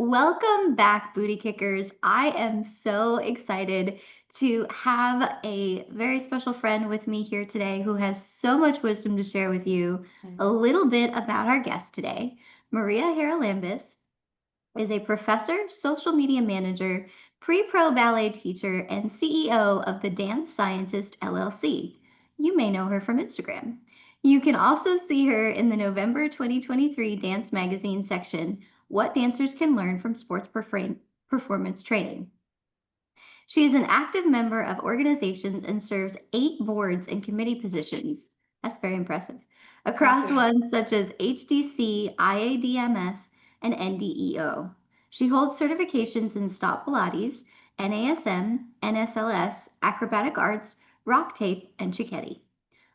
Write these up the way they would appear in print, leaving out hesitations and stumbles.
Welcome back, Booty Kickers. I am so excited to have a very special friend with me here today who has so much wisdom to share with you. Mm. A little bit about our guest today. Maria Haralambis is a professor, social media manager, pre-pro ballet teacher, and CEO of the Dance Scientist LLC. You may know her from Instagram. You can also see her in the November 2023 Dance Magazine section, What Dancers Can Learn from Sports Performance Training. She is an active member of organizations and serves 8 boards and committee positions. That's very impressive. Thank Across you. ones such as HDC, IADMS, and NDEO. She holds certifications in Stop Pilates, NASM, NSLS, Acrobatic Arts, Rock Tape, and Cicchetti.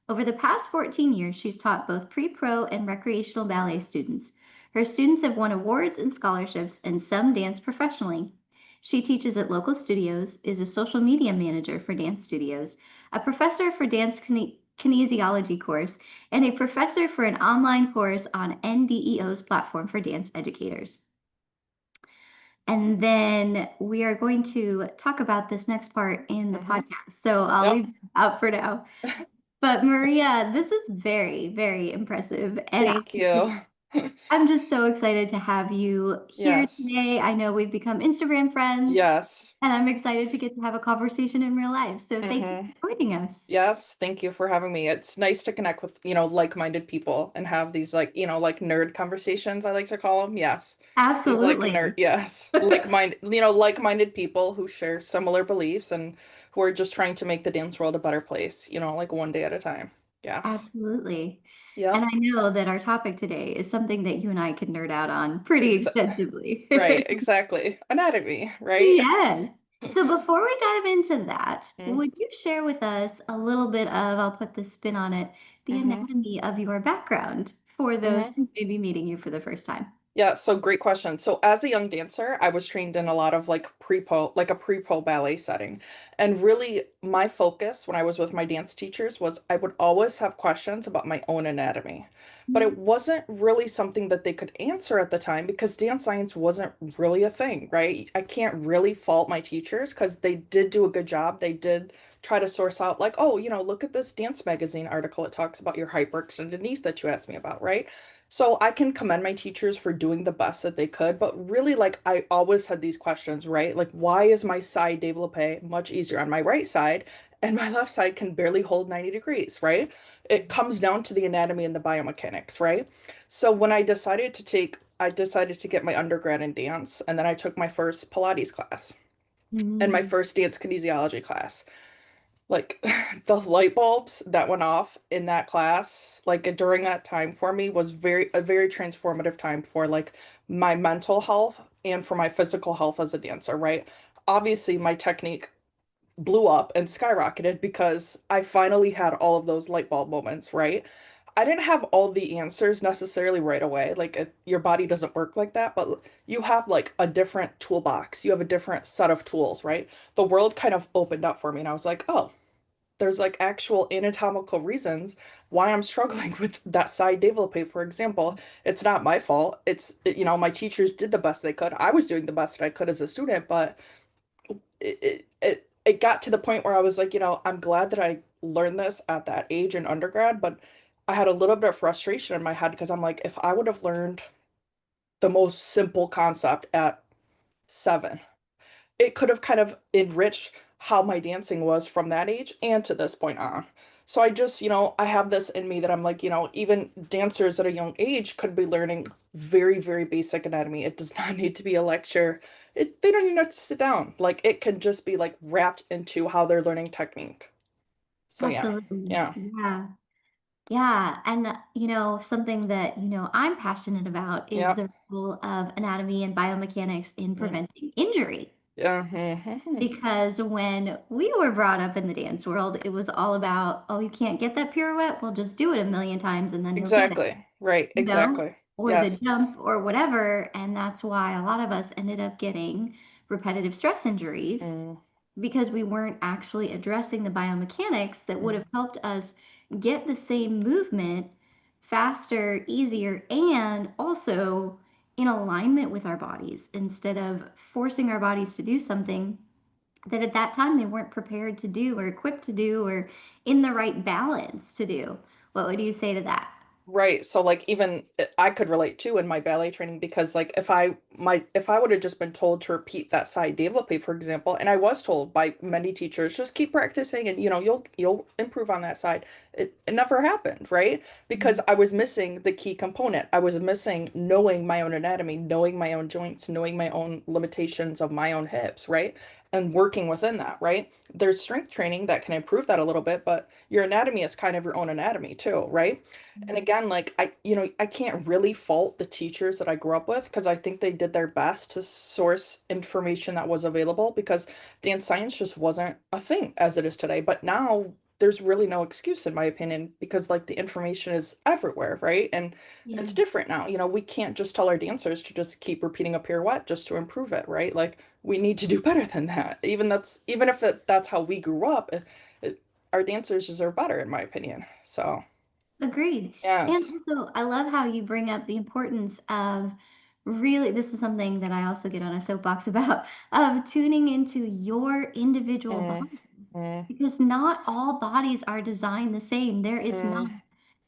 Over the past 14 years, she's taught both pre-pro and recreational ballet students. Her students have won awards and scholarships, and some dance professionally. She teaches at local studios, is a social media manager for dance studios, a professor for dance kinesiology course, and a professor for an online course on NDEO's platform for dance educators. And then we are going to talk about this next part in the Hmm. podcast. So I'll Yep. leave it out for now. But Maria, this is very, very impressive. And Thank you. I'm just so excited to have you here Yes. today. I know we've become Instagram friends, Yes. and I'm excited to get to have a conversation in real life. So thank you Hmm. for joining us. Yes. Thank you for having me. It's nice to connect with, like-minded people and have these like nerd conversations, I like to call them. Yes. These like nerd, Absolutely. yes. Like-minded people who share similar beliefs and who are just trying to make the dance world a better place, like one day at a time. Yes. Absolutely. And Yep. I know that our topic today is something that you and I can nerd out on pretty Ex extensively. right, exactly. Anatomy, right? Yes. So before we dive into that, Mm-hmm. would you share with us a little bit of, I'll put the spin on it, the Mm-hmm. anatomy of your background for those Mm-hmm. who may be meeting you for the first time? Yeah, so great question. So as a young dancer, I was trained in a lot of like a pre-pro ballet setting. And really my focus when I was with my dance teachers was I would always have questions about my own anatomy. But it wasn't really something that they could answer at the time because dance science wasn't really a thing, right? I can't really fault my teachers because they did do a good job. They did try to source out like, oh, look at this dance magazine article. It talks about your hyperextended knees that you asked me about, right? So I can commend my teachers for doing the best that they could, but really, like, I always had these questions, right? Like, why is my side développé much easier on my right side and my left side can barely hold 90 degrees, right? It comes down to the anatomy and the biomechanics, right? So when I decided to get my undergrad in dance, and then I took my first Pilates class and my Mm. first dance kinesiology class. Like the light bulbs that went off in that class, like during that time for me was a very transformative time for like my mental health and for my physical health as a dancer, right? Obviously, my technique blew up and skyrocketed because I finally had all of those light bulb moments, right? I didn't have all the answers necessarily right away. Like your body doesn't work like that, but you have like a different toolbox. You have a different set of tools, right? The world kind of opened up for me and I was like, "Oh, there's like actual anatomical reasons why I'm struggling with that side développé, for example. It's not my fault. My teachers did the best they could. I was doing the best that I could as a student, but it got to the point where I was like, I'm glad that I learned this at that age in undergrad, but I had a little bit of frustration in my head because I'm like, if I would have learned the most simple concept at 7, it could have kind of enriched how my dancing was from that age and to this point on. So I just, I have this in me that I'm like, even dancers at a young age could be learning very, very basic anatomy. It does not need to be a lecture. They don't even have to sit down. Like it can just be like wrapped into how they're learning technique. So yeah, Absolutely. yeah, Yeah. Yeah. And, something that, I'm passionate about is yeah, the role of anatomy and biomechanics in mm, preventing injury. yeah, mhm. Because when we were brought up in the dance world, it was all about, oh, you can't get that pirouette? Well, just do it a million times and then you'll get it, Exactly. Right, you know, exactly. or the Yes. jump or whatever. And that's why a lot of us ended up getting repetitive stress injuries Mm, because we weren't actually addressing the biomechanics that would mm, have helped us get the same movement faster, easier, and also in alignment with our bodies instead of forcing our bodies to do something that at that time they weren't prepared to do or equipped to do or in the right balance to do. What would you say to that? Right. So like even I could relate too in my ballet training because like if I would have just been told to repeat that side développé, for example, and I was told by many teachers, just keep practicing and you'll improve on that side. It never happened, right? Because Mhm. I was missing the key component. I was missing knowing my own anatomy, knowing my own joints, knowing my own limitations of my own hips, right? And working within that, right? There's strength training that can improve that a little bit, but your anatomy is kind of your own anatomy too, right? And again, like I can't really fault the teachers that I grew up with because I think they did their best to source information that was available because dance science just wasn't a thing as it is today. But now there's really no excuse in my opinion because like the information is everywhere, right? And Yeah. it's different now. We can't just tell our dancers to just keep repeating a pirouette just to improve it, right? Like we need to do better than that. Even if that's how we grew up, our dancers deserve better in my opinion. So. Agreed. And Yes. also, I love how you bring up the importance of really, this is something that I also get on a soapbox about, of tuning into your individual Mm, body. mm, Because not all bodies are designed the same. There is not, mm,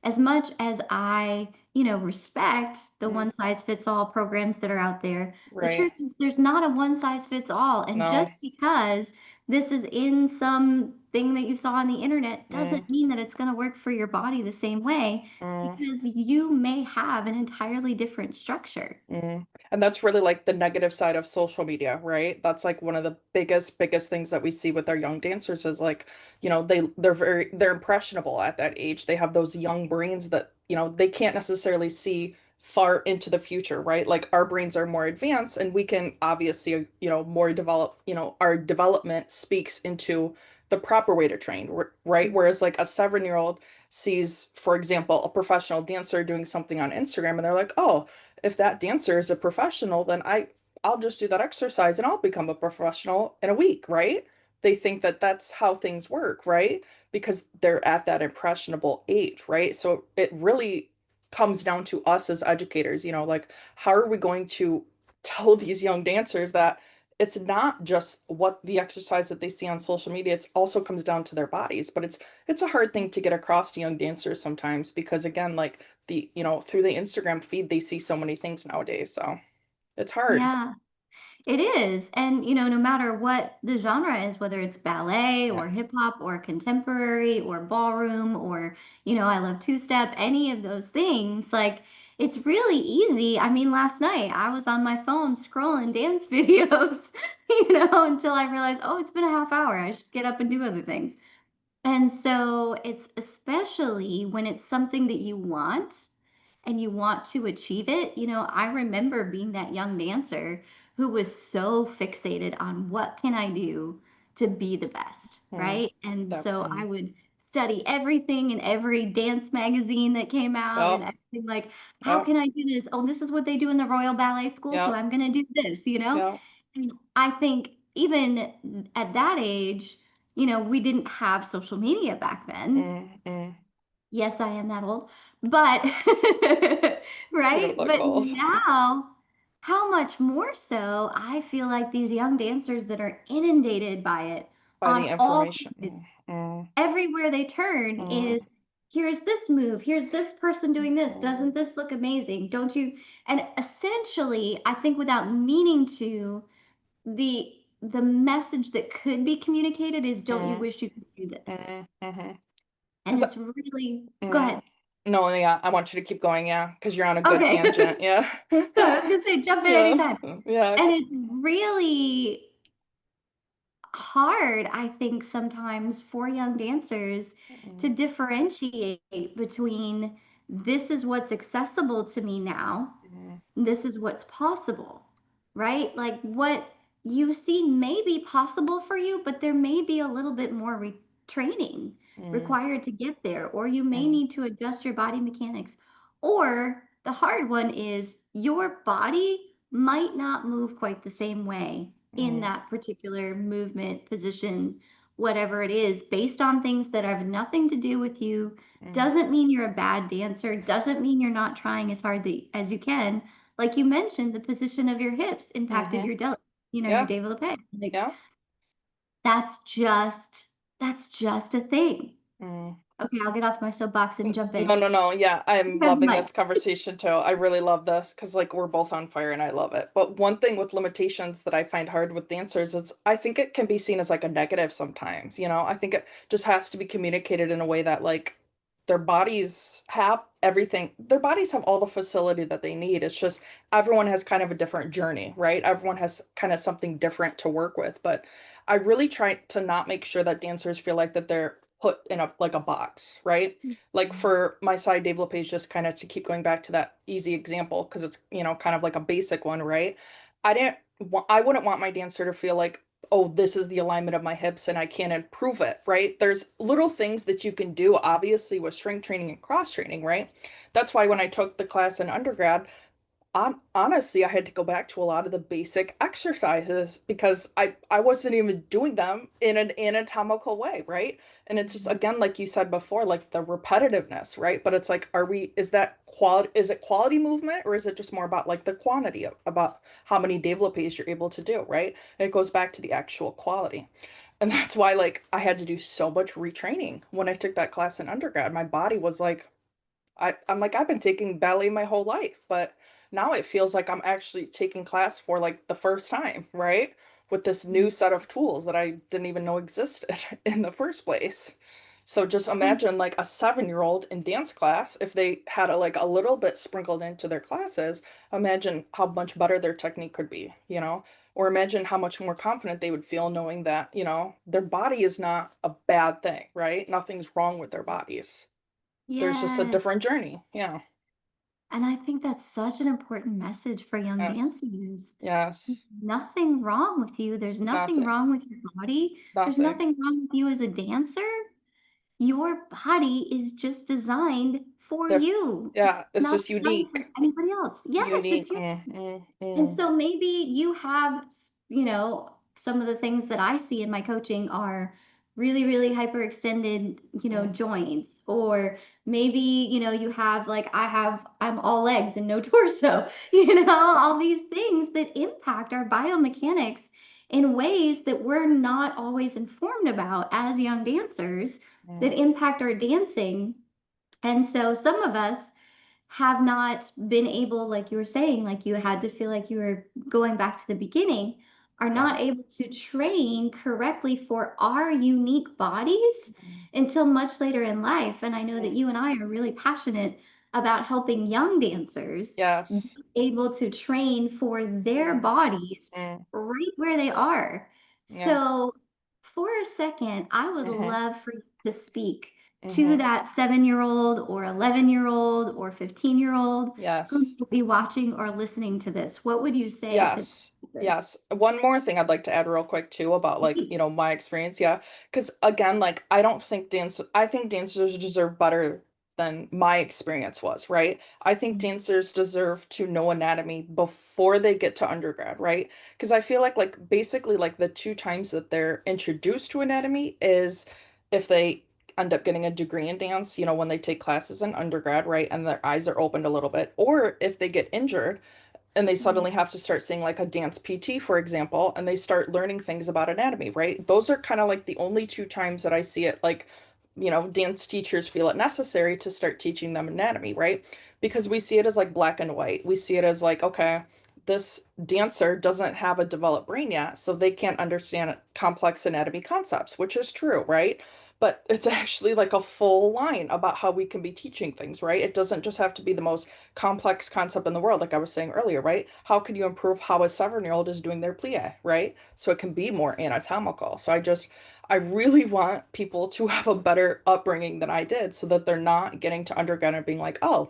as much as I, respect the mm. one size fits all programs that are out there, the Right. truth is there's not a one size fits all. And No. just because this is in some thing that you saw on the internet Mm, doesn't mean that it's going to work for your body the same way mm, because you may have an entirely different structure. mm. And that's really like the negative side of social media, right? That's like one of the biggest things that we see with our young dancers is like, they're impressionable at that age. They have those young brains that, they can't necessarily see far into the future, right? Like our brains are more advanced and we can obviously, more develop, our development speaks into the proper way to train, right? Whereas like a 7-year-old sees, for example, a professional dancer doing something on Instagram and they're like, oh, if that dancer is a professional, then I'll just do that exercise and I'll become a professional in a week, right? They think that that's how things work, right? Because they're at that impressionable age, right? So it really comes down to us as educators, like how are we going to tell these young dancers that it's not just what the exercise that they see on social media, it also comes down to their bodies, but it's a hard thing to get across to young dancers sometimes because again, like through the Instagram feed, they see so many things nowadays. So it's hard. Yeah. It is. And, no matter what the genre is, whether it's ballet Yeah. or hip hop or contemporary or ballroom or, I love two step, any of those things, like it's really easy. I mean, last night I was on my phone scrolling dance videos, until I realized, oh, it's been a half hour. I should get up and do other things. And so it's especially when it's something that you want and you want to achieve it. I remember being that young dancer who was so fixated on what can I do to be the best, Mm, right? And that, so I would study everything in every dance magazine that came out and yep, everything like, how yep, can I do this? Oh, this is what they do in the Royal Ballet School, so yep, I'm going to do this. yep. And I think even at that age, we didn't have social media back then. Mm, mm. Yes, I am that old, but You don't right? look But old. now, how much more so, I feel like these young dancers that are inundated by it By the on all sides, information. Mm, everywhere they turn mm, is here's this move, here's this person doing this, mm, doesn't this look amazing? Don't you? And essentially, I think without meaning to, the message that could be communicated is don't you mm, wish you could do this? mm, mm. And It's it's really, go mm. ahead. No, yeah, I want you to keep going, yeah, because you're on a good Okay. tangent, yeah. So I was gonna say jump in Yeah, anytime. yeah. And it's really hard, I think, sometimes for young dancers to Mm, differentiate between this is what's accessible to me now, mm, this is what's possible, right? Like what you see may be possible for you, but there may be a little bit more training mm, required to get there, or you may mm, need to adjust your body mechanics. Or the hard one is your body might not move quite the same way in mm, that particular movement, position, whatever it is, based on things that have nothing to do with you. mm, Doesn't mean you're a bad dancer, doesn't mean you're not trying as hard as you can. like you mentioned, the position of your hips impacted Mm-hmm. your your Yeah. développé. Like Yeah. that's just that's just a thing. Mm. Okay, I'll get off my soapbox and jump No, in. no, no. Yeah, I'm You have the loving mic. this conversation too. I really love this because, like, we're both on fire and I love it. But one thing with limitations that I find hard with dancers is I think it can be seen as like a negative sometimes, you know? I think it just has to be communicated in a way that, like, their bodies have everything, their bodies have all the facility that they need. It's just everyone has kind of a different journey, right? Everyone has kind of something different to work with. But I really try to not make sure that dancers feel like that they're put in a like a box, right? Like Mhm. for my side développé, just kind of to keep going back to that easy example because it's, kind of like a basic one, right? I wouldn't want my dancer to feel like, oh, this is the alignment of my hips and I can't improve it, right? There's little things that you can do, obviously, with strength training and cross training, right? That's why when I took the class in undergrad, honestly, I had to go back to a lot of the basic exercises because I wasn't even doing them in an anatomical way, right? And it's just, again, like you said before, like the repetitiveness, right? But it's like, is it quality movement or is it just more about like the quantity about how many développés you're able to do, right? And it goes back to the actual quality. And that's why, like, I had to do so much retraining when I took that class in undergrad. My body was like, I'm like, I've been taking ballet my whole life, but now it feels like I'm actually taking class for like the first time, right? With this new set of tools that I didn't even know existed in the first place. So just imagine like a 7-year-old in dance class, if they had like a little bit sprinkled into their classes, imagine how much better their technique could be, you know? Or imagine how much more confident they would feel knowing that, their body is not a bad thing, right? Nothing's wrong with their bodies. There's just a Yes. different journey. Yeah. And I think that's such an important message for young Yes. dancers. There's Yes. nothing wrong with you. There's nothing Nothing. wrong with your body. There's Nothing. nothing wrong with you as a dancer. Your body is just designed for Diff you. It's Yeah, it's not just designed for unique. anybody else. Yes, it's Unique. your. And Mm. so maybe you have, some of the things that I see in my coaching are really, really hyperextended, Mm. joints, or maybe, you have like I'm all legs and no torso, all these things that impact our biomechanics in ways that we're not always informed about as young dancers that Mm. impact our dancing. And so some of us have not been able, like you were saying, like you had to feel like you were going back to the beginning, are Yeah. not able to train correctly for our unique bodies Mm. until much later in life. And I know that Mm. you and I are really passionate about helping young dancers be Yes. able to train for their Mm. bodies Mm. right where they are. Yes. So, for a second, I would Mhm. love for you to speak to Mhm. that 7-year-old or 11-year-old or 15-year-old who Yes. will be watching or listening to this. What would you say to Yes. them? Yes. One more thing I'd like to add real quick too about like, Please. my experience. Yeah. Because again, like I think dancers deserve better than my experience was, right? I think dancers deserve to know anatomy before they get to undergrad, right? Because I feel like basically like the two times that they're introduced to anatomy is if they end up getting a degree in dance, when they take classes in undergrad, right? And their eyes are opened a little bit, or if they get injured and they Yeah. suddenly have to start seeing like a dance PT, for example, and they start learning things about anatomy, right? Those are kind of like the only two times that I see it like, dance teachers feel it necessary to start teaching them anatomy, right? Because we see it as like black and white. We see it as like, okay, this dancer doesn't have a developed brain yet, so they can't understand complex anatomy concepts, which is true, right? But it's actually like a full line about how we can be teaching things, right? It doesn't just have to be the most complex concept in the world, like I was saying earlier, right? How can you improve how a 7-year-old is doing their plie, right? So it can be more anatomical. I really want people to have a better upbringing than I did so that they're not getting to undergrad and being like, oh,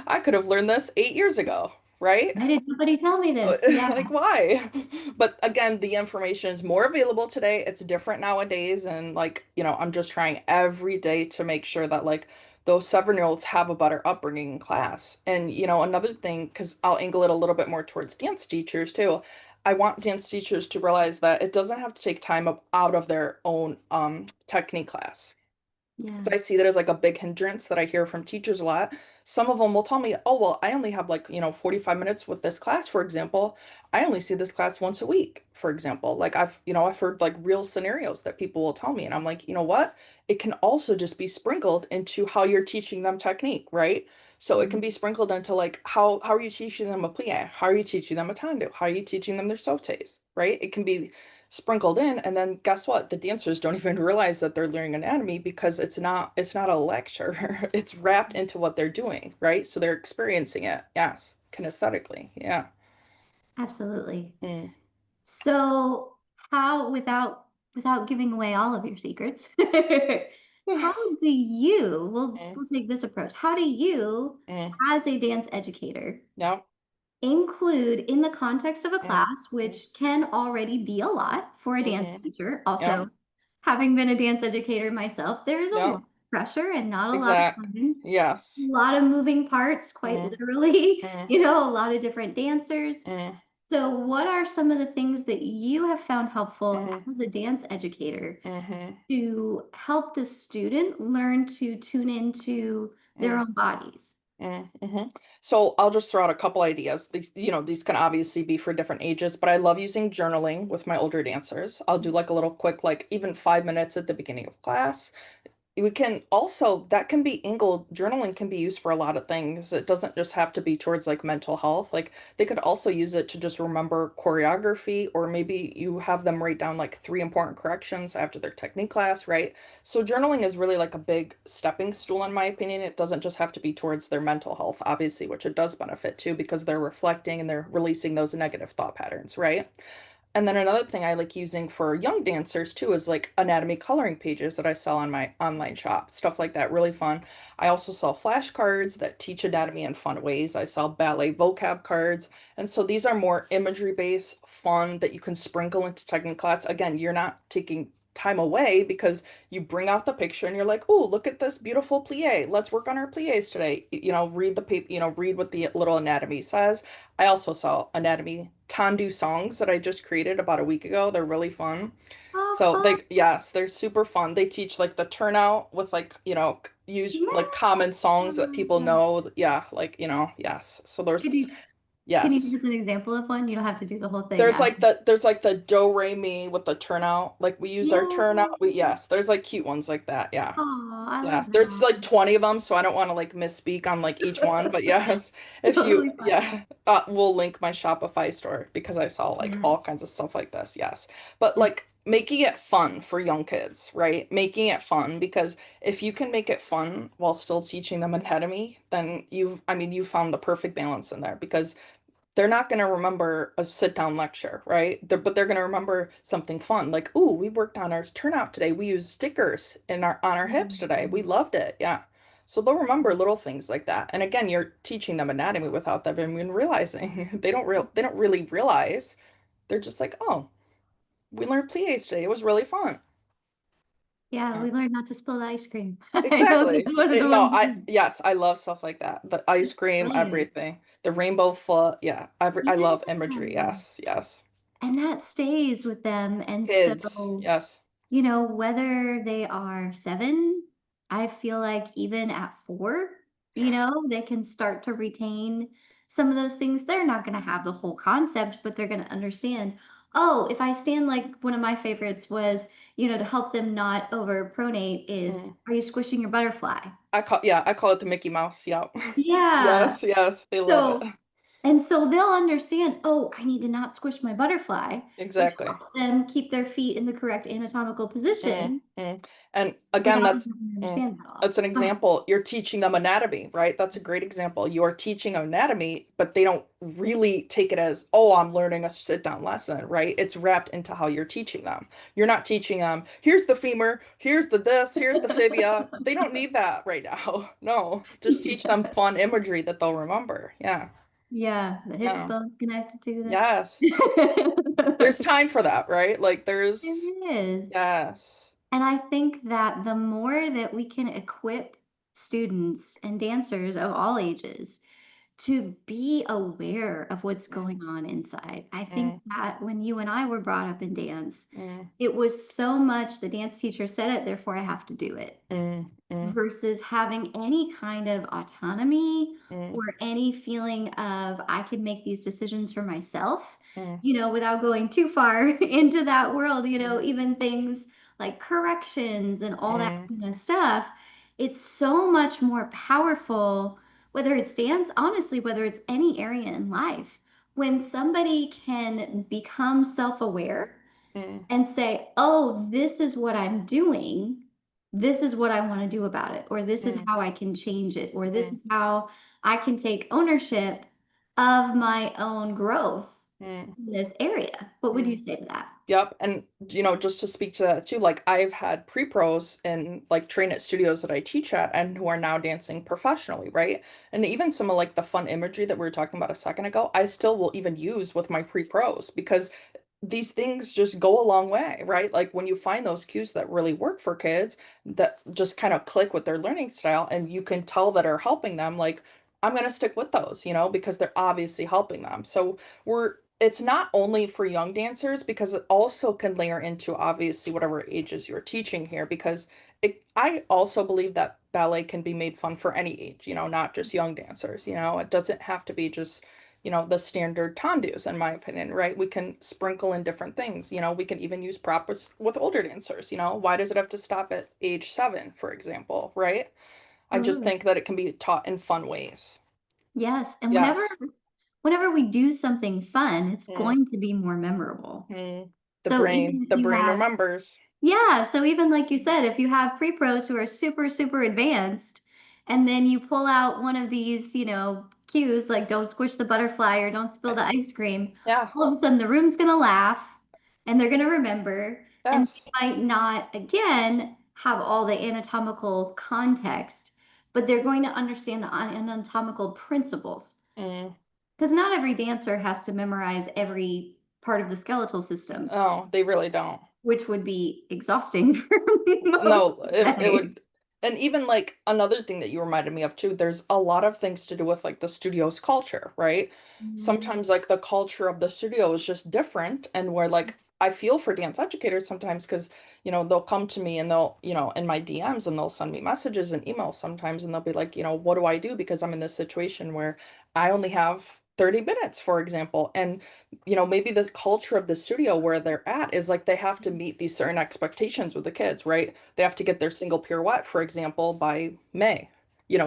I could have learned this 8 years ago, right? Why did nobody tell me this? Yeah. Like, why? But again, the information is more available today. It's different nowadays. And like, I'm just trying every day to make sure that like those 7-year-olds have a better upbringing in class. And, another thing, because I'll angle it a little bit more towards dance teachers too. I want dance teachers to realize that it doesn't have to take time out of their own technique class. Yeah. So I see that as like a big hindrance that I hear from teachers a lot. some of them will tell me, oh, well, I only have like, 45 minutes with this class, for example. I only see this class once a week, for example. Like I've heard like real scenarios that people will tell me. And I'm like, you know what? It can also just be sprinkled into how you're teaching them technique, right? So it can Mhm. be sprinkled into like how are you teaching them a plie? How are you teaching them a tendu? How are you teaching them their sautés, right? It can be sprinkled in, and then guess what? The dancers don't even realize that they're learning anatomy because it's not a lecture. It's wrapped into what they're doing, right? So they're experiencing it, yes, kinesthetically. Yeah. Absolutely. Mm. So, how, without giving away all of your secrets, how do you, Mm, we'll take this approach. How do you, mm, as a dance educator, no, include in the context of a mm, class, which can already be a lot for a dance mm-hmm. teacher? Yep, Also, having been a dance educator myself, there is a lot yep, of pressure and not a lot of exact. time, a Yes. lot of moving parts, quite Mm, literally, mm, a lot of different dancers. mm, So, what are some of the things that you have found helpful mm, as a dance educator mm-hmm, to help the student learn to tune into their mm. own bodies? Mm-hmm. So I'll just throw out a couple ideas. These can obviously be for different ages, but I love using journaling with my older dancers. I'll do like a little quick, like even 5 minutes at the beginning of class. We can also, that can be angled, journaling can be used for a lot of things. It doesn't just have to be towards like mental health. Like they could also use it to just remember choreography, or maybe you have them write down like three important corrections after their technique class, right? So journaling is really like a big stepping stool, in my opinion. It doesn't just have to be towards their mental health, obviously, which it does benefit too, because they're reflecting and they're releasing those negative thought patterns, right? And then another thing I like using for young dancers too is like anatomy coloring pages that I sell on my online shop. Stuff like that, really fun. I also sell flashcards that teach anatomy in fun ways. I sell ballet vocab cards. And so these are more imagery based, fun that you can sprinkle into technique class. Again, you're not taking time away because you bring out the picture and you're like, oh, look at this beautiful plie. Let's work on our plies today. Read the paper, read what the little anatomy says. I also sell anatomy Tandu songs that I just created about a week ago. They're really fun. So Uh-huh. yes, they're super fun. They teach like the turnout with like, use like common songs that people Yeah. know. Yeah, like, yes. So Could you can you yes. give us an example of one? You don't have to do the whole thing. There's like the do re mi with the turnout. Like we use our Yeah. turnout. Yes, there's like cute ones like that. Yeah. Oh, I Yeah, love there's that. like 20 of them, so I don't want to like misspeak on like each one, but yes, Totally fine. yeah, we'll link my Shopify store because I saw like Yes. all kinds of stuff like this, yes. But Yes. like making it fun for young kids, right? Making it fun because if you can make it fun while still teaching them anatomy, then you found the perfect balance in there because they're not going to remember a sit down lecture, right? But they're going to remember something fun, like, "Ooh, we worked on our turnout today. We used stickers in our on our hips today. We Mhm. loved it." Yeah. So they'll remember little things like that. And again, you're teaching them anatomy without them even realizing. They don't really realize. They're just like, "Oh, we learned plies today. It was really fun." Yeah, Yeah. we learned not to spill the ice cream. I know that's Exactly. one of the No, ones. I yes, I love stuff like that. The ice It's cream, brilliant. everything. The rainbow foot. Yeah. I Yeah. love imagery. Yes, yes. And that stays with them. And Kids, so, yes. whether they are 7, I feel like even at 4, they can start to retain some of those things. They're not going to have the whole concept, but they're going to understand. Oh, if I stand, like one of my favorites was, to help them not over pronate is, Mm. are you squishing your butterfly? I call it the Mickey Mouse. Yep. Yeah. Yes, yes, they love it. So and so they'll understand, "Oh, I need to not squish my butterfly," which Exactly. helps them keep their feet in the correct anatomical Mm, position mm. And again, without that's having to mm, understand that all. that's an Go ahead. example. You're teaching them anatomy, right? That's a great example. You're teaching anatomy, but they don't really take it as, oh, I'm learning a sit down lesson, right? It's wrapped into how you're teaching them. You're not teaching them, here's the femur, here's the this, here's the fibia. They don't need that right now. No, just teach them Yeah. fun imagery that they'll remember. Yeah. Yeah, the hip Yeah. bone's connected to Yes. There's the time for that, right? Like there's There is. yes. And I think that the more that we can equip students and dancers of all ages to be aware of what's mm, going on inside. I think mm, that when you and I were brought up in dance, mm, it was so much the dance teacher said it, therefore I have to do it, mm, mm, versus having any kind of autonomy mm, or any feeling of I can make these decisions for myself, mm, without going too far into that world, mm, even things like corrections and all that mm, kind of stuff. It's so much more powerful, whether it's dance, honestly, whether it's any area in life, when somebody can become self aware mm, and say, oh, this is what I'm doing. This is what I want to do about it, or this is mm, how I can change it, or this mm, is how I can take ownership of my own growth mm, in this area. What would you mm. say to that? Yep. And, just to speak to that too, like I've had pre-pros and like train at studios that I teach at and who are now dancing professionally, right? And even some of like the fun imagery that we were talking about a second ago, I still will even use with my pre-pros because these things just go a long way, right? Like when you find those cues that really work for kids that just kind of click with their learning style and you can tell that are helping them, like I'm going to stick with those, because they're obviously helping them. So it's not only for young dancers because it also can layer into obviously whatever ages you're teaching here because I also believe that ballet can be made fun for any age, not just young dancers, it doesn't have to be just the standard tendus, in my opinion, right? We can sprinkle in different things. We can even use props with older dancers. Why does it have to stop at age 7, for example, right? I just Absolutely. think that it can be taught in fun ways. Yes. And whenever Yes. whenever we do something fun, it's Mm, going to be more memorable. mm. The So brain, even if the you brain have remembers. Yeah, so even like you said, if you have pre-pros who are super, super advanced, and then you pull out one of these, cues like don't squish the butterfly or don't spill the ice cream, Yeah. all of a sudden the room's gonna laugh and they're gonna remember, and they Yes. might not, again, have all the anatomical context, but they're going to understand the anatomical principles. Mm. Because not every dancer has to memorize every part of the skeletal system, Oh, they really don't. which would be exhausting for most No, of the it day. would. And even like another thing that you reminded me of too, there's a lot of things to do with like the studio's culture, right? Mhm. Sometimes like the culture of the studio is just different and where like I feel for dance educators sometimes because they'll come to me and they'll in my DMs and they'll send me messages and emails sometimes and they'll be like, what do I do because I'm in this situation where I only have 30 minutes, for example. And maybe the culture of the studio where they're at is like they have to meet these certain expectations with the kids, right? They have to get their single pirouette, for example, by May,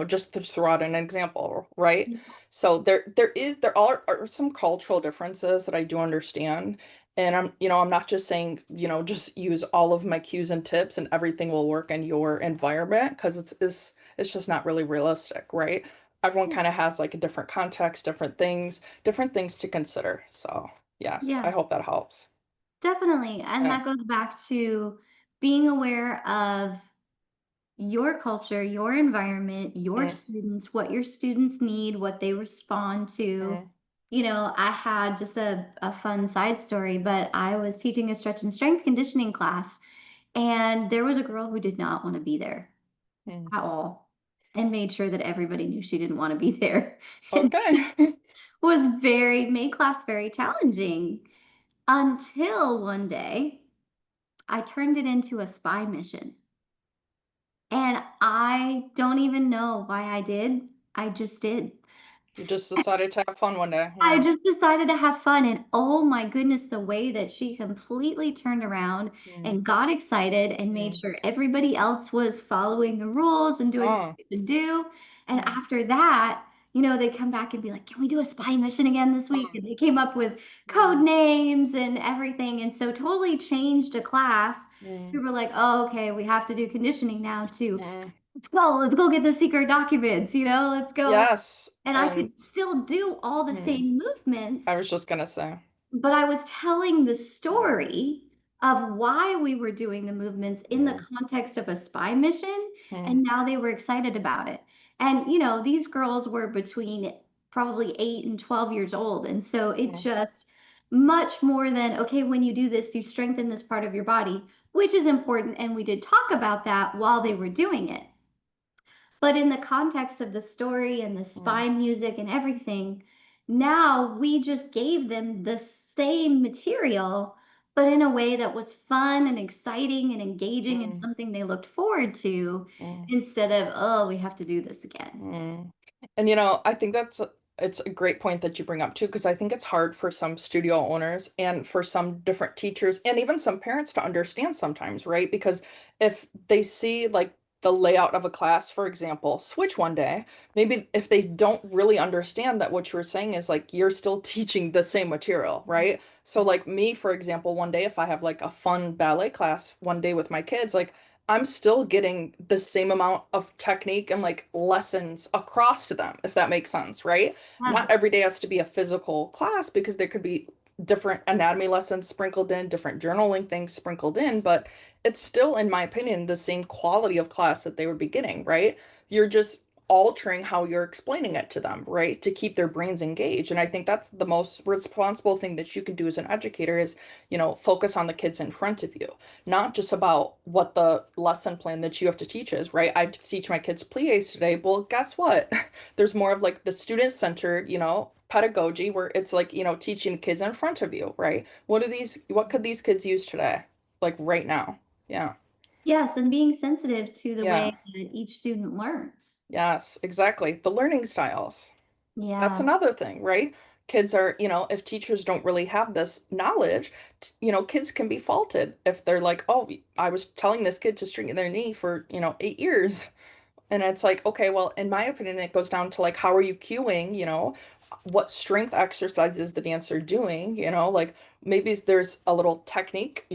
just to throw out an example, right? So there are some cultural differences that I do understand. And I'm not just saying, just use all of my cues and tips and everything will work in your environment because it's just not really realistic, right? Everyone Yeah, kind of has like a different context, different things to consider. So, yes, I yeah, hope that helps. definitely. And Yeah. that goes back to being aware of your culture, your environment, your Mm, students, what your students need, what they respond to. mm, I had just a fun side story, but I was teaching a stretch and strength conditioning class, and there was a girl who did not want to be there mm. at all and made sure that everybody knew she didn't want to be there. And she Okay. made class very challenging until one day I turned it into a spy mission. And I don't even know why I did. I just did. You just decided to have fun one day. I Yeah. just decided to have fun, and oh my goodness, the way that she completely turned around Mm, and got excited and made mm. sure everybody else was following the rules and doing what Oh. they should do. And Mm, after that, they come back and be like, "Can we do a spy mission again this week?" mm, And they came up with code mm, names and everything, and so totally changed a class. We mm, were like, "Oh, okay, we have to do conditioning now too. mm. Let's go get the secret documents, let's go." Yes. And I And could still do all the mm, same I movements, was just gonna say. but I was telling the Mm, story of why we were doing the movements in the mm, context of a spy mission, mm, and now they were excited about it. And, these girls were between probably 8 and 12 years old, and so it mm, just much more than, okay, when you do this, you strengthen this part of your body, which is important, and we did talk about that while they were doing it. But in the context of the story and the Mm, spy music and everything, now we just gave them the same material, but in a way that was fun and exciting and engaging and mm, something they looked forward to mm. instead of, oh, we have to do this again. Mm. And I think it's a great point that you bring up too, because I think it's hard for some studio owners and for some different teachers and even some parents to understand sometimes, right? Because if they see like the layout of a class, for example, switch one day, maybe if they don't really understand that what you were saying is like you're still teaching the same material, right? So like me, for example, one day if I have like a fun ballet class one day with my kids, like I'm still getting the same amount of technique and like lessons across to them, if that makes sense, right? Yeah. Not every day has to be a physical class because there could be different anatomy lessons sprinkled in, different journaling things sprinkled in, but it's still, in my opinion, the same quality of class that they would be getting, right? You're just altering how you're explaining it to them, right? To keep their brains engaged. And I think that's the most responsible thing that you can do as an educator is, focus on the kids in front of you, not just about what the lesson plan that you have to teach is, right? I have to teach my kids plies today. Well, guess what? There's more of like the student-centered, pedagogy where it's like, teaching the kids in front of you, right? What could these kids use today? Like right now. Yeah. Yes, and being sensitive to the way Yeah. that each student learns. Yes, exactly. The learning styles. That's Yeah. another thing, right? Kids are, if teachers don't really have this knowledge, kids can be faulted if they're like, oh, I was telling this kid to straighten their knee for, 8 years. And it's like, okay, well, in my opinion, it goes down to like, how are you cueing, what strength exercises the dancer doing, like maybe there's a little technique,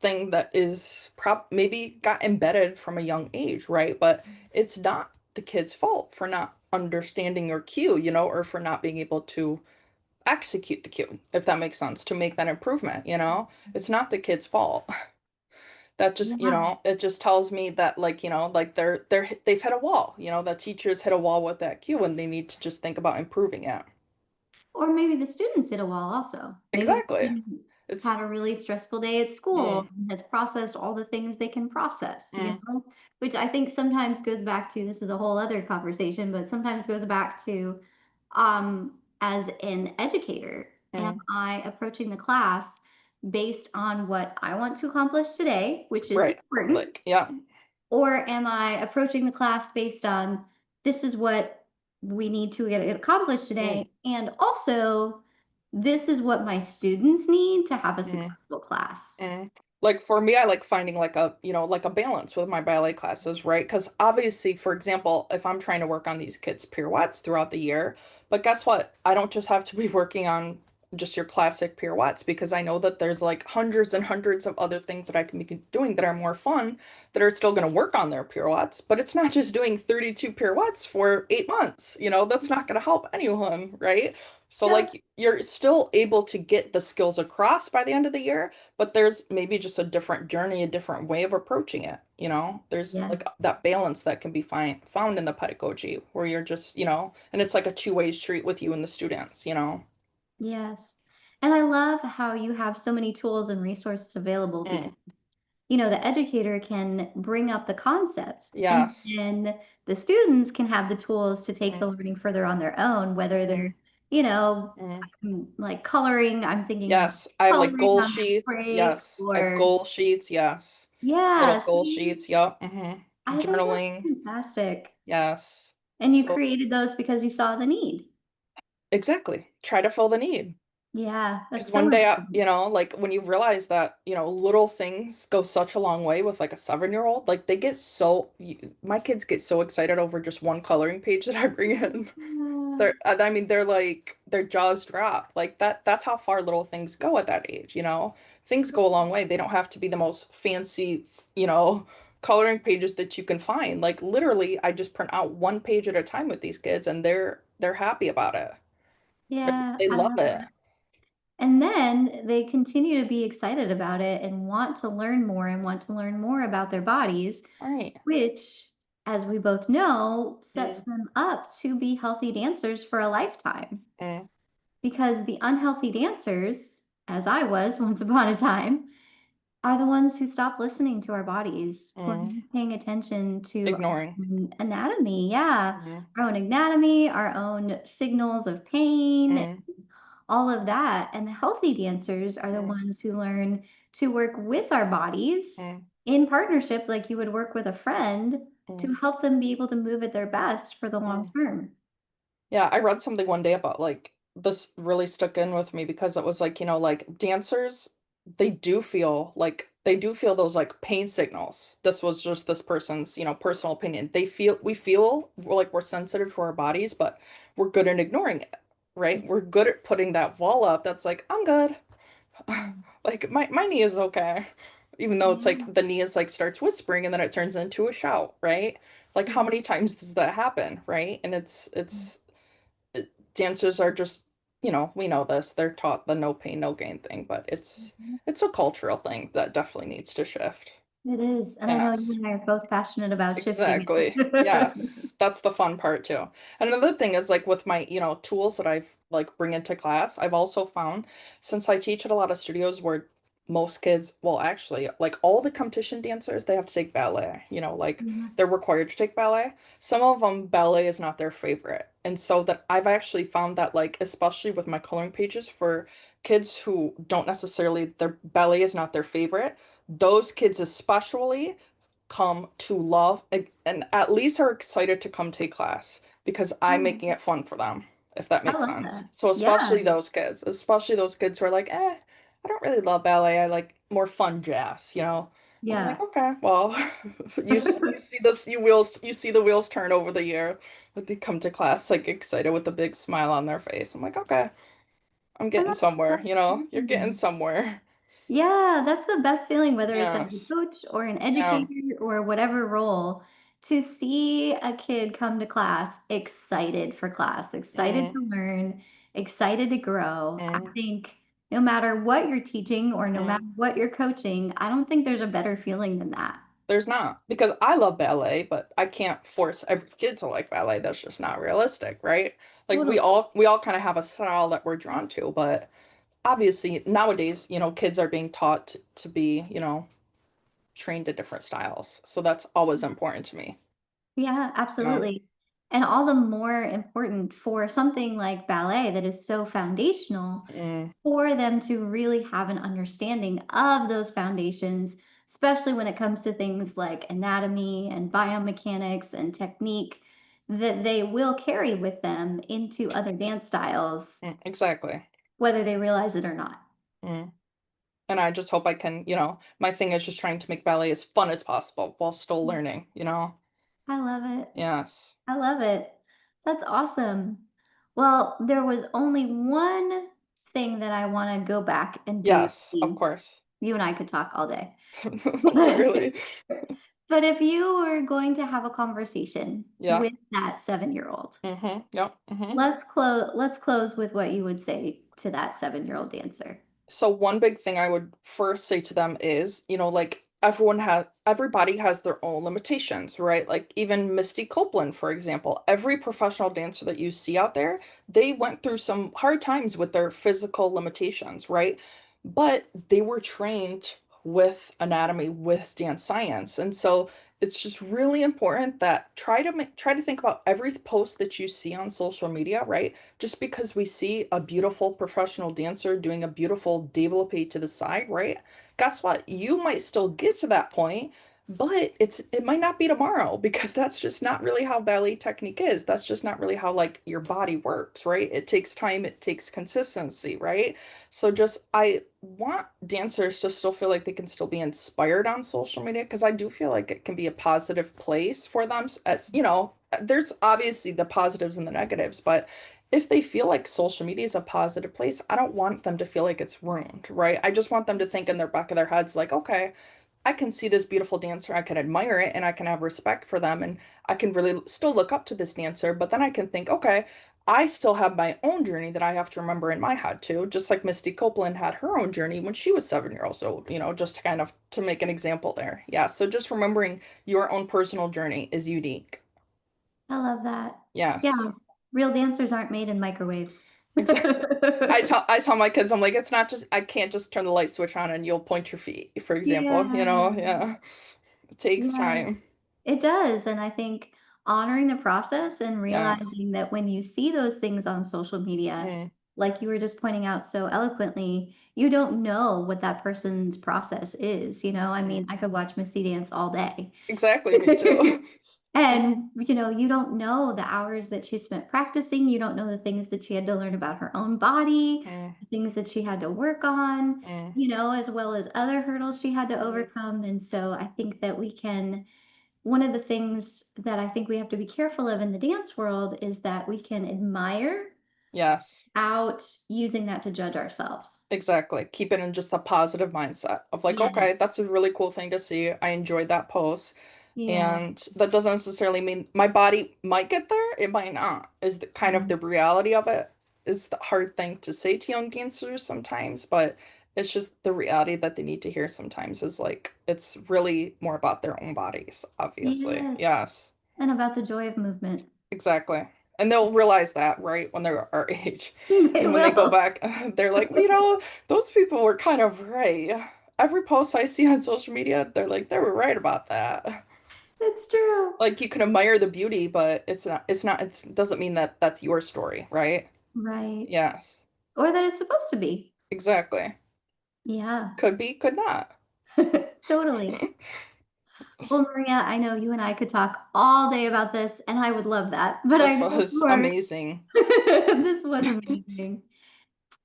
thing that is maybe got embedded from a young age, right? But it's not the kid's fault for not understanding your cue, or for not being able to execute the cue, if that makes sense, to make that improvement, It's not the kid's fault. That just, Yeah. it just tells me that like, like they've hit a wall, the teachers hit a wall with that cue and they need to just think about improving it. Or maybe the students hit a wall also. Maybe the Exactly. student It's had a really stressful day at school mm, and has processed all the things they can process, mm, which I think sometimes goes back to this is a whole other conversation, but sometimes goes back to as an educator, am mm. I approaching the class based on what I want to accomplish today, which is Right. important, Like, yeah. or am I approaching the class based on this is what we need to get accomplished Mm, today? And also, this is what my students need to have a mm. successful class. Mm. Like for me, I like finding like like a balance with my ballet classes, right? Because obviously, for example, if I'm trying to work on these kids' pirouettes throughout the year, but guess what? I don't just have to be working on just your classic pirouettes because I know that there's like hundreds and hundreds of other things that I can be doing that are more fun that are still going to work on their pirouettes. But it's not just doing 32 pirouettes for 8 months, that's not going to help anyone, right? So Yeah, like you're still able to get the skills across by the end of the year, but there's maybe just a different journey, a different way of approaching it, There's yeah, like that balance that can be found in the pedagogy where you're just, and it's like a two-way street with you and the students. yes. And I love how you have so many tools and resources available because, Mm, the educator can bring up the concepts and yes. then the students can have the tools to take the Mm, learning further on their own, whether they're, mm, you know, mm. like coloring, I'm thinking of Yes, I have like coloring goal on their sheets. break Yes, I have or, goal sheets. Yes, little yeah, goal see, sheets. Yep. I think that's Journaling. fantastic. Yes. And you So created those because you saw the need. exactly. Try to fill the need. Yeah, that's Because so one day, important. like when you realize that, little things go such a long way with like a 7-year-old, like they get my kids get so excited over just one coloring page that I bring in. Yeah. I mean, they're like, their jaws drop. Like that's how far little things go at that age. Things go a long way. They don't have to be the most fancy, you know, coloring pages that you can find. Like literally, I just print out one page at a time with these kids and they're happy about it. Yeah, They I love love it. that. And then they continue to be excited about it and want to learn more and want to learn more about their bodies, All right. which, as we both know, sets Mm, them up to be healthy dancers for a lifetime. mm, Because the unhealthy dancers, as I was once upon a time, are the ones who stop listening to our bodies, who are Mm. not paying attention to our Ignoring. own anatomy. Yeah, Mm. our own anatomy, our own signals of pain, Mm. all of that. And the healthy dancers are the Mm. ones who learn to work with our bodies Mm. in partnership, like you would work with a friend, Mm. to help them be able to move at their best for the long Mm. term. Yeah, I read something one day about like this really stuck in with me because it was like, like dancers, they do feel those like pain signals. This was just this person's, personal opinion. We feel like we're sensitive to our bodies, but we're good at ignoring it, right? We're good at putting that wall up that's like, I'm good. Mm. Like my knee is okay. Even though it's Yeah. like the knee is like starts whispering and then it turns into a shout, right? Like how Yeah. many times does that happen, right? And dancers are just, we know this. They're taught the no pain, no gain thing, but Mhm. it's a cultural thing that definitely needs to shift. It is, and I know you Yes. and I are both passionate about shifting Exactly. it. Yes. That's the fun part too. And another thing is like with my, tools that I've like bring into class, I've also found since I teach at a lot of studios where most kids, well, actually, like all the competition dancers, they have to take ballet, like Yeah. they're required to take ballet. Some of them, ballet is not their favorite. And so that I've actually found that like, especially with my coloring pages for kids who don't necessarily, their ballet is not their favorite, those kids especially come to love and at least are excited to come take class because I'm Oh, making it fun for them, if that I makes love sense. that. So Yeah. especially those kids who are like, I don't really love ballet. I like more fun jazz, And I'm like, Yeah. okay, well, you see this, you see the wheels turn over the year, but they come to class like excited with a big smile on their face. I'm like, okay, I'm And getting somewhere, that's you're getting awesome. somewhere. Yeah, that's the best feeling, whether it's as a Yes. coach or an Yeah. educator or whatever role, to see a kid come to class excited for class, excited Mm, to learn, excited to grow. I mm, think no matter what you're teaching or no matter mm. what you're coaching, I don't think there's a better feeling than that. There's not because I love ballet, but I can't force every kid to like ballet. That's just not realistic, right? Like we Totally. all we all kind of have a style that we're drawn to, but obviously nowadays, kids are being taught to be, trained to different styles. So that's always important to me. Yeah, You know? absolutely. And all the more important for something like ballet that is so foundational Mm, for them to really have an understanding of those foundations, especially when it comes to things like anatomy and biomechanics and technique that they will carry with them into other dance styles, exactly. whether they realize it or not. Mm. And I just hope I can, my thing is just trying to make ballet as fun as possible while still learning. I love it. Yes. I love it. That's awesome. Well, there was only one thing that I want to go back and do with Yes, of you. course. You and I could talk all day. Literally. But if you were going to have a conversation Yeah. with that 7-year-old, Mm-hmm. Yep. Mm-hmm. let's close with what you would say to that 7-year-old dancer. So one big thing I would first say to them is, like everybody has their own limitations, right? Like even Misty Copeland, for example, every professional dancer that you see out there, they went through some hard times with their physical limitations, right? But they were trained with anatomy, with dance science. And so it's just really important that try to think about every post that you see on social media, right? Just because we see a beautiful professional dancer doing a beautiful développé to the side, right? Guess what? You might still get to that point, but it might not be tomorrow because that's just not really how ballet technique is. That's just not really how like your body works, right? It takes time, it takes consistency, right? So just I want dancers to still feel like they can still be inspired on social media because I do feel like it can be a positive place for them as, there's obviously the positives and the negatives, but if they feel like social media is a positive place, I don't want them to feel like it's ruined, right? I just want them to think in their back of their heads, like, okay, I can see this beautiful dancer, I can admire it, and I can have respect for them, and I can really still look up to this dancer, but then I can think, okay, I still have my own journey that I have to remember in my head too, just like Misty Copeland had her own journey when she was 7 years old, just to kind of to make an example there. Yeah, so just remembering your own personal journey is unique. I love that. Yeah, Yes. real dancers aren't made in microwaves. Exactly. I tell my kids, I'm like, it's not just I can't just turn the light switch on and you'll point your feet, for example, Yeah. yeah. It takes Yeah. time. It does, and I think honoring the process and Yes. realizing that when you see those things on social media, Mm, like you were just pointing out so eloquently, you don't know what that person's process is, you know? I mm. mean, I could watch Missy dance all day. Exactly, me too. And, you know, you don't know the hours that she spent practicing, you don't know the things that she had to learn about her own body, Mm, the things that she had to work on, mm, you know, as well as other hurdles she had to mm. overcome, and so I think that we can one of the things that I think we have to be careful of in the dance world is that we can admire Yes. without using that to judge ourselves. Exactly. Keep it in just a positive mindset of like, Yeah, okay, that's a really cool thing to see. I enjoyed that post. yeah, And that doesn't necessarily mean my body might get there, it might not, is the kind of mhm. the reality of it. Is the hard thing to say to young dancers sometimes, but it's just the reality that they need to hear sometimes is like it's really more about their own bodies, obviously. Yes, Yes. and about the joy of movement. Exactly. And they'll realize that, right, when they're our age. They And when they go will. back, they're like, those people were kind of right. Every post I see on social media, they're like, they were right about that. It's true. Like you can admire the beauty, but it doesn't mean that that's your story, right? Right. Yes. Or that it's supposed to be. Exactly. Yeah, Could be, could not. totally. Well, Maria, I know you and I could talk all day about this, and I would love that, but I This know was amazing. this was amazing.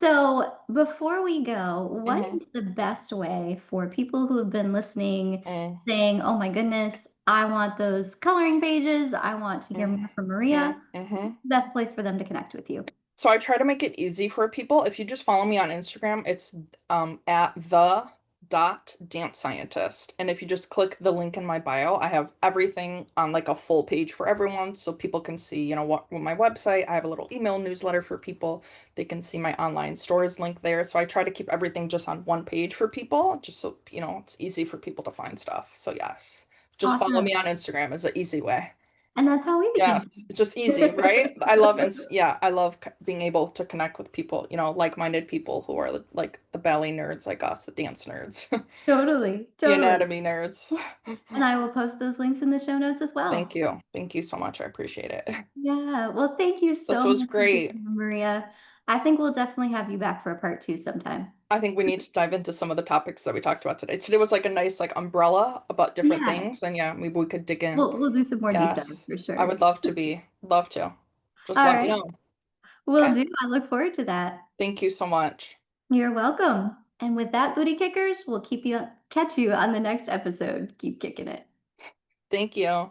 So, before we go, what Hmm. is the best way for people who have been listening Mm, saying, "Oh my goodness, I want those coloring pages. I want to hear mm, more from Maria." mm, hmm. The best place for them to connect with you? So I try to make it easy for people. If you just follow me on Instagram, it's at the dot dance scientist. And if you just click the link in my bio, I have everything on like a full page for everyone so people can see, what my website. I have a little email newsletter for people. They can see my online stores link there. So I try to keep everything just on one page for people, just so, it's easy for people to find stuff. So yes, just follow me Awesome. on Instagram is an easy way. And that's how we became Yes, it's just easy, right? I love being able to connect with people, like-minded people who are like the ballet nerds like us, the dance nerds, Totally, the totally. anatomy nerds. And I will post those links in the show notes as Thank well. you. Thank you so much. I appreciate it. Yeah. Well, thank you This so was much for being great. here, Maria. I think we'll definitely have you back for a part 2 sometime. I think we need to dive into some of the topics that we talked about today. Today was like a nice like umbrella about different Yeah. things, and yeah, maybe we could dig in. We'll do some more deep dives Yes, for I sure. would love to. Just All let me right. know. Will Okay. do. I look forward to that. Thank you so much. You're welcome. And with that, booty kickers, we'll catch you on the next episode. Keep kicking it. Thank you.